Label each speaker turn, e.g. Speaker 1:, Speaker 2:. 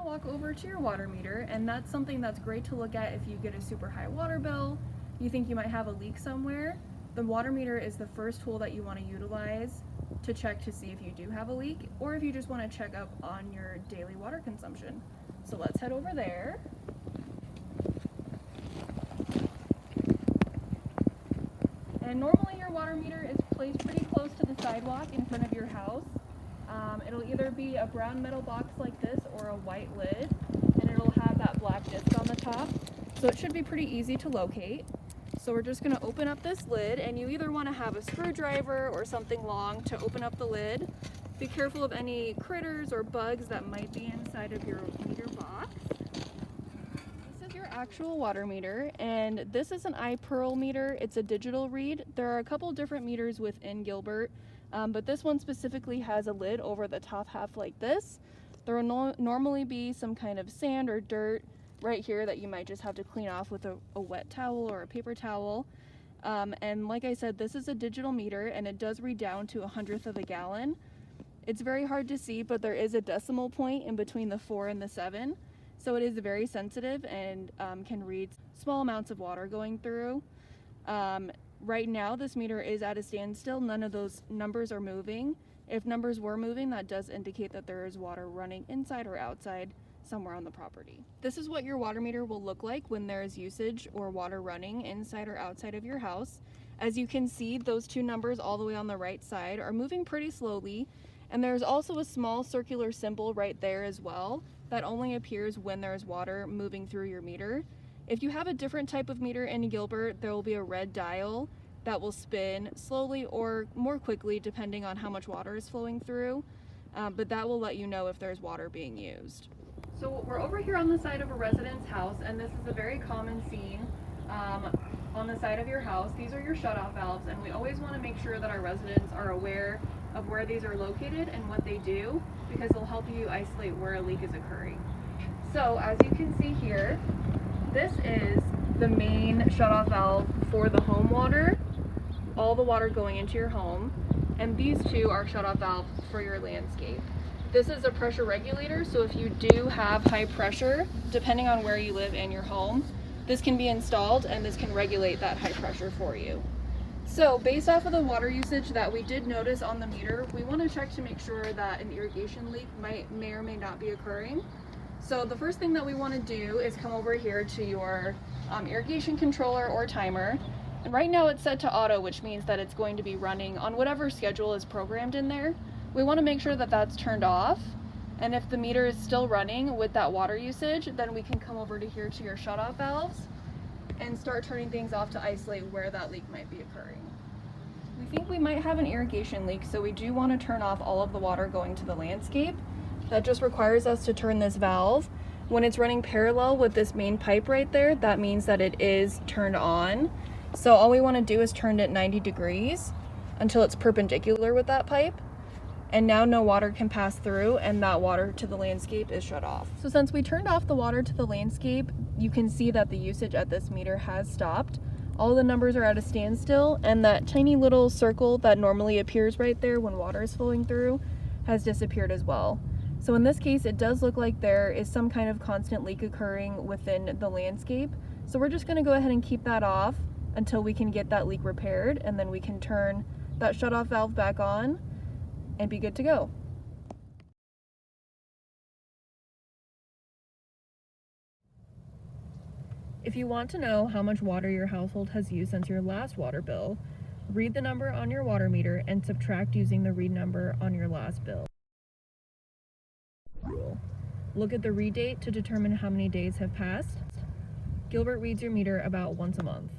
Speaker 1: to walk over to your water meter, and that's something that's great to look at if you get a super high water bill, you think you might have a leak somewhere. The water meter is the first tool that you want to utilize to check to see if you do have a leak, or if you just want to check up on your daily water consumption. So let's head over there. And normally your water meter is placed pretty close to the sidewalk in front of your house. It'll either be a brown metal box like this or a white lid, and it'll have that black disc on the top. So it should be pretty easy to locate. So we're just going to open up this lid, and you either want to have a screwdriver or something long to open up the lid. Be careful of any critters or bugs that might be inside of your meter box. This is your actual water meter, and this is an iPearl meter. It's a digital read. There are a couple different meters within Gilbert, but this one specifically has a lid over the top half like this. There will normally be some kind of sand or dirt right here that you might just have to clean off with a wet towel or a paper towel. And like I said, this is a digital meter, and it does read down to 1/100 of a gallon. It's very hard to see, but there is a decimal point in between the 4 and the 7. So it is very sensitive and can read small amounts of water going through. Right now, this meter is at a standstill. None of those numbers are moving. If numbers were moving, that does indicate that there is water running inside or outside somewhere on the property. This is what your water meter will look like when there is usage or water running inside or outside of your house. As you can see, those two numbers all the way on the right side are moving pretty slowly, and there's also a small circular symbol right there as well that only appears when there's water moving through your meter. If you have a different type of meter in Gilbert, there will be a red dial that will spin slowly or more quickly depending on how much water is flowing through, but that will let you know if there's water being used. So we're over here on the side of a resident's house, and this is a very common scene on the side of your house. These are your shutoff valves, and we always want to make sure that our residents are aware of where these are located and what they do, because they'll help you isolate where a leak is occurring. So as you can see here, this is the main shutoff valve for the home water, all the water going into your home, and these two are shutoff valves for your landscape. This is a pressure regulator, so if you do have high pressure, depending on where you live in your home, this can be installed and this can regulate that high pressure for you. So based off of the water usage that we did notice on the meter, we want to check to make sure that an irrigation leak may or may not be occurring. So the first thing that we want to do is come over here to your irrigation controller or timer. And right now it's set to auto, which means that it's going to be running on whatever schedule is programmed in there. We want to make sure that that's turned off. And if the meter is still running with that water usage, then we can come over to here to your shutoff valves and start turning things off to isolate where that leak might be occurring. We think we might have an irrigation leak, so we do want to turn off all of the water going to the landscape. That just requires us to turn this valve. When it's running parallel with this main pipe right there, that means that it is turned on. So all we want to do is turn it 90 degrees until it's perpendicular with that pipe. And now no water can pass through, and that water to the landscape is shut off. So since we turned off the water to the landscape, you can see that the usage at this meter has stopped. All the numbers are at a standstill, and that tiny little circle that normally appears right there when water is flowing through has disappeared as well. So in this case, it does look like there is some kind of constant leak occurring within the landscape. So we're just going to go ahead and keep that off until we can get that leak repaired, and then we can turn that shutoff valve back on and be good to go. If you want to know how much water your household has used since your last water bill, read the number on your water meter and subtract using the read number on your last bill. Look at the read date to determine how many days have passed. Gilbert reads your meter about once a month.